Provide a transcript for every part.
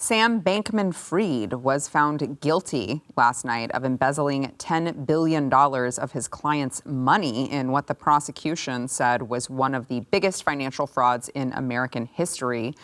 Sam Bankman-Fried was found guilty last night of embezzling $10 billion of his clients' money in what the prosecution said was one of the biggest financial frauds in American history.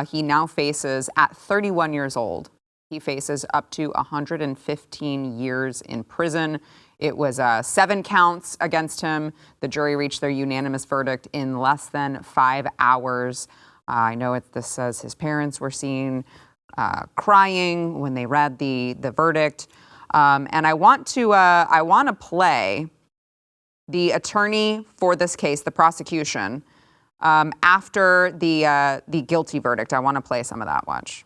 He now faces, at 31 years old, he faces up to 115 years in prison. It was 7 counts against him. The jury reached their unanimous verdict in less than 5 hours. I know this says his parents were seen crying when they read the verdict. And I want to play the attorney for this case, the prosecution, after the guilty verdict. I want to play some of that. Watch.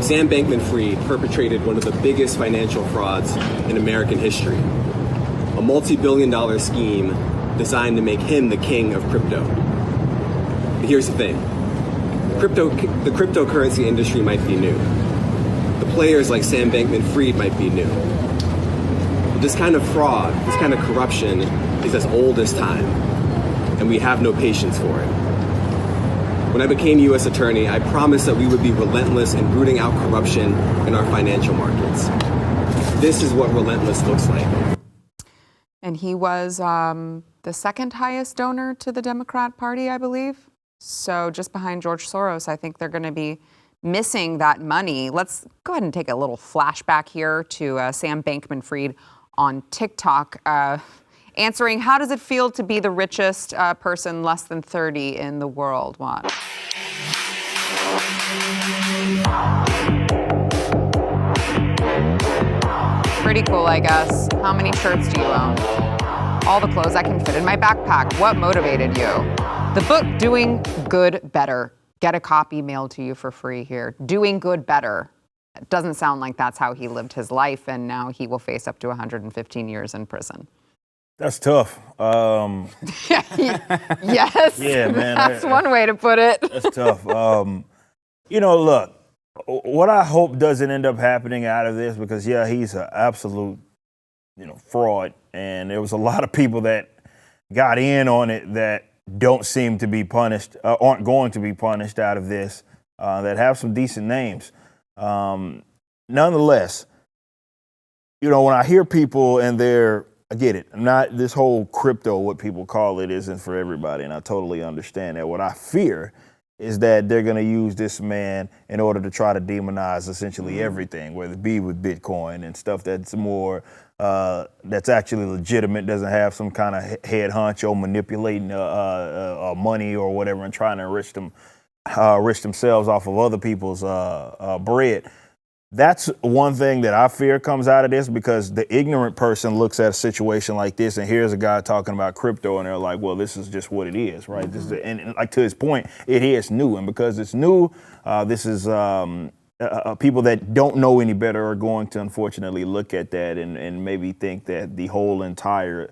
Sam Bankman-Fried perpetrated one of the biggest financial frauds in American history. A multi-billion-dollar scheme designed to make him the king of crypto. But here's the thing. The cryptocurrency industry might be new. The players like Sam Bankman-Fried might be new. But this kind of fraud, this kind of corruption is as old as time, and we have no patience for it. When I became U.S. Attorney, I promised that we would be relentless in rooting out corruption in our financial markets. This is what relentless looks like. And he was the second highest donor to the Democrat Party, I believe. So just behind George Soros, I think they're going to be missing that money. Let's go ahead and take a little flashback here to Sam Bankman-Fried on TikTok, answering how does it feel to be the richest person less than 30 in the world? Watch. Pretty cool, I guess. How many shirts do you own? All the clothes I can fit in my backpack. What motivated you? The book, Doing Good Better. Get a copy mailed to you for free here. Doing Good Better. It doesn't sound like that's how he lived his life, and now he will face up to 115 years in prison. That's tough. Yes. Yeah, man. That's one way to put it. That's tough. Look, what I hope doesn't end up happening out of this, because, he's an absolute, fraud. And there was a lot of people that got in on it that don't seem to be punished, aren't going to be punished out of this, that have some decent names. Nonetheless, when I hear people and I get it. Not this whole crypto, what people call it, isn't for everybody, and I totally understand that. What I fear is that they're going to use this man in order to try to demonize essentially everything, whether it be with Bitcoin and stuff that's more, that's actually legitimate, doesn't have some kind of head honcho manipulating money or whatever and trying to enrich themselves off of other people's bread. That's one thing that I fear comes out of this, because the ignorant person looks at a situation like this and hears a guy talking about crypto and they're like, well, this is just what it is, right? Mm-hmm. And like to his point, it is new. And because it's new, this is people that don't know any better are going to unfortunately look at that and maybe think that the whole entire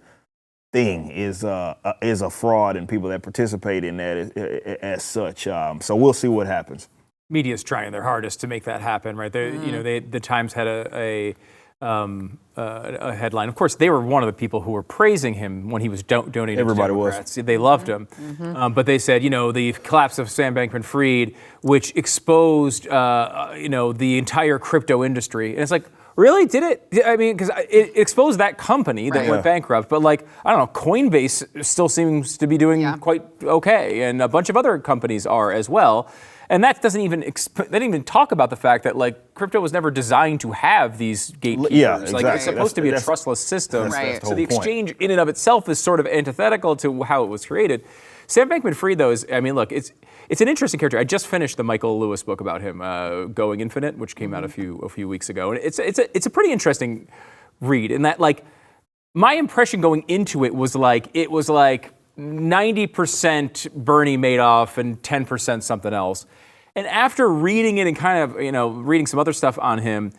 thing is a fraud, and people that participate in that as such. So we'll see what happens. Media's trying their hardest to make that happen, right? The Times had a headline. Of course, they were one of the people who were praising him when he was donating. Everybody to Democrats. was. They loved him, but they said, the collapse of Sam Bankman-Fried, which exposed, the entire crypto industry, and it's like, really? Did it? I mean, because it exposed that company that went bankrupt, but I don't know, Coinbase still seems to be doing quite okay, and a bunch of other companies are as well. And that doesn't even talk about the fact that crypto was never designed to have these gatekeepers. Yeah, exactly. It's supposed to be a trustless system. Right. So the exchange in and of itself is sort of antithetical to how it was created. Sam Bankman-Fried, though, it's an interesting character. I just finished the Michael Lewis book about him, Going Infinite, which came out a few weeks ago, and it's a pretty interesting read. In that, my impression going into it was 90% Bernie Madoff and 10% something else. And after reading it and kind of, reading some other stuff on him,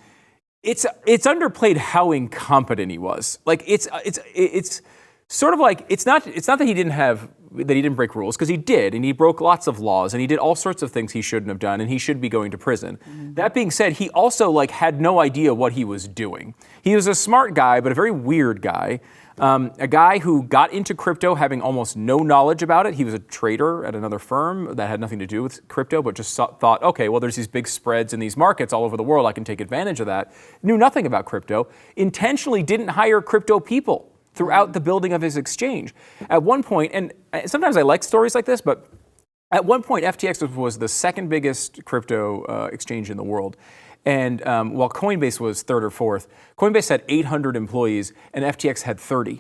it's underplayed how incompetent he was. It's sort of it's not that he didn't break rules, because he did, and he broke lots of laws, and he did all sorts of things he shouldn't have done, and he should be going to prison. That being said, he also had no idea what he was doing. He was a smart guy, but a very weird guy. A guy who got into crypto having almost no knowledge about it. He was a trader at another firm that had nothing to do with crypto, but just thought, okay, well, there's these big spreads in these markets all over the world. I can take advantage of that. Knew nothing about crypto. Intentionally didn't hire crypto people throughout the building of his exchange. At one point, and sometimes I like stories like this, but at one point, FTX was the second biggest crypto exchange in the world. And while Coinbase was third or fourth, Coinbase had 800 employees and FTX had 30.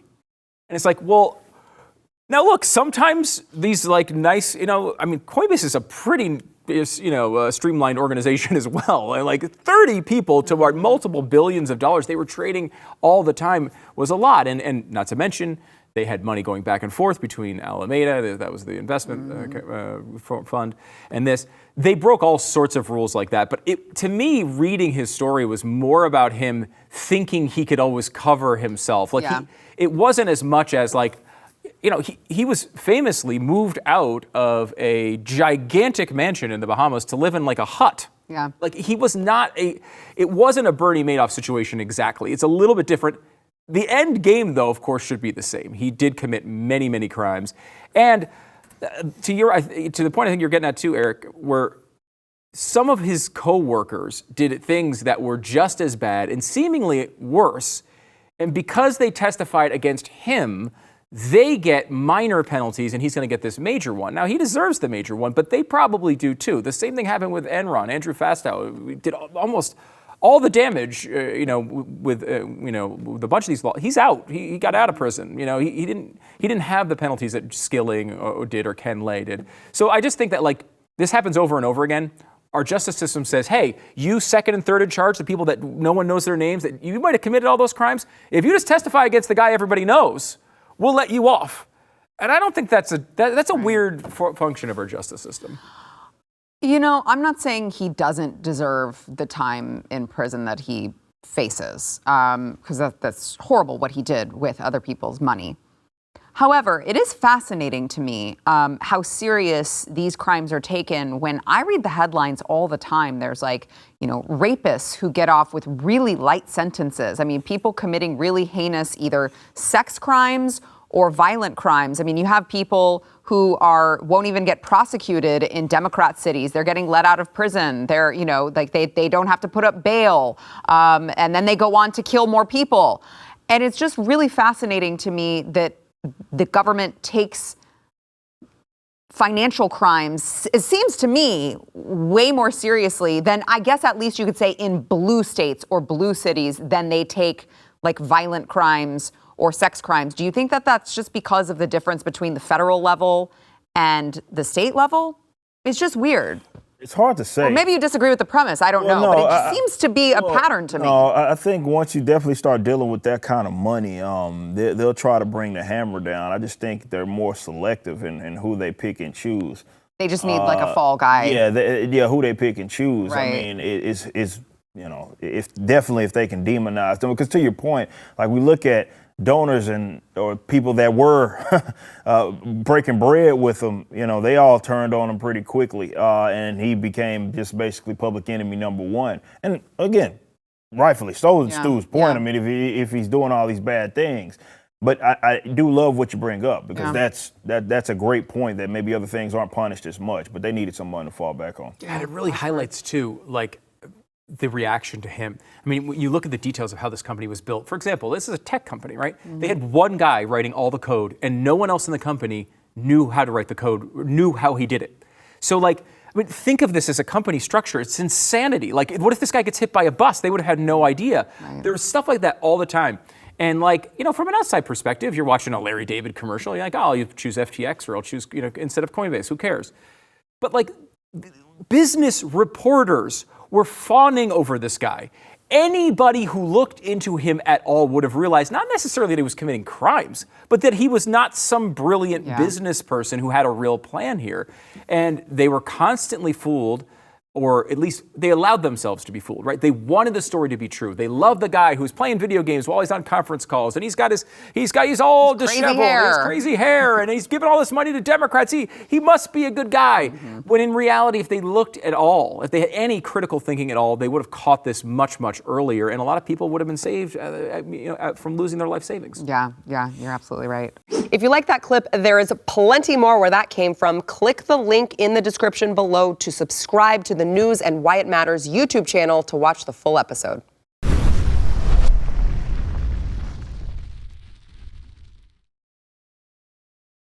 And it's like, well, now look, sometimes these like nice, Coinbase is a pretty, streamlined organization as well. And like 30 people to multiple billions of dollars they were trading all the time was a lot. And not to mention, they had money going back and forth between Alameda, that was the investment fund, and this. They broke all sorts of rules like that. But to me, reading his story was more about him thinking he could always cover himself. It wasn't as much as like, he was famously moved out of a gigantic mansion in the Bahamas to live in like a hut. Yeah. Like it wasn't a Bernie Madoff situation exactly. It's a little bit different. The end game, though, of course, should be the same. He did commit many, many crimes. And to the point I think you're getting at too, Eric, where some of his co-workers did things that were just as bad and seemingly worse. And because they testified against him, they get minor penalties and he's going to get this major one. Now, he deserves the major one, but they probably do too. The same thing happened with Enron. Andrew Fastow did almost all the damage, with a bunch of these laws. He's out. He got out of prison. He didn't have the penalties that Skilling did or Ken Lay did. So I just think that like this happens over and over again. Our justice system says, hey, you second and third in charge, the people that no one knows their names, that you might have committed all those crimes. If you just testify against the guy everybody knows, we'll let you off. And I don't think that's a weird function of our justice system. I'm not saying he doesn't deserve the time in prison that he faces, because that's horrible what he did with other people's money. However, it is fascinating to me how serious these crimes are taken. When I read the headlines all the time, there's rapists who get off with really light sentences. People committing really heinous either sex crimes or violent crimes. You have people who won't even get prosecuted in Democrat cities. They're getting let out of prison. They're, they don't have to put up bail. And then they go on to kill more people. And it's just really fascinating to me that the government takes financial crimes, it seems to me, way more seriously than, I guess at least you could say, in blue states or blue cities than they take like violent crimes or sex crimes. Do you think that that's just because of the difference between the federal level and the state level? It's just weird. It's hard to say. Or maybe you disagree with the premise. I don't know. No, but it just seems to be a pattern to me. No, I think once you definitely start dealing with that kind of money, they'll try to bring the hammer down. I just think they're more selective in who they pick and choose. They just need like a fall guy. Yeah, who they pick and choose. Right. It's if they can demonize them. Because to your point, like we look at donors or people that were breaking bread with him, they all turned on him pretty quickly, and he became just basically public enemy number one. And again, rightfully so, Stu's point. Yeah. If he's doing all these bad things, but I do love what you bring up because that's a great point that maybe other things aren't punished as much, but they needed someone to fall back on. Yeah, and it really highlights too, like the reaction to him. When you look at the details of how this company was built. For example, this is a tech company, right? Mm-hmm. They had one guy writing all the code, and no one else in the company knew how to write the code, or knew how he did it. So, think of this as a company structure. It's insanity. What if this guy gets hit by a bus? They would have had no idea. Right. There's stuff like that all the time. And from an outside perspective, you're watching a Larry David commercial. You're like, oh, you choose FTX, or I'll choose, instead of Coinbase. Who cares? But business reporters were fawning over this guy. Anybody who looked into him at all would have realized not necessarily that he was committing crimes, but that he was not some brilliant business person who had a real plan here. And they were constantly fooled or at least they allowed themselves to be fooled, right? They wanted the story to be true. They love the guy who's playing video games while he's on conference calls, and he's all disheveled, his crazy hair, and he's giving all this money to Democrats. He must be a good guy. When in reality, if they looked at all, if they had any critical thinking at all, they would have caught this much, much earlier, and a lot of people would have been saved from losing their life savings. Yeah, you're absolutely right. If you like that clip, there is plenty more where that came from. Click the link in the description below to subscribe to the News and Why It Matters YouTube channel to watch the full episode.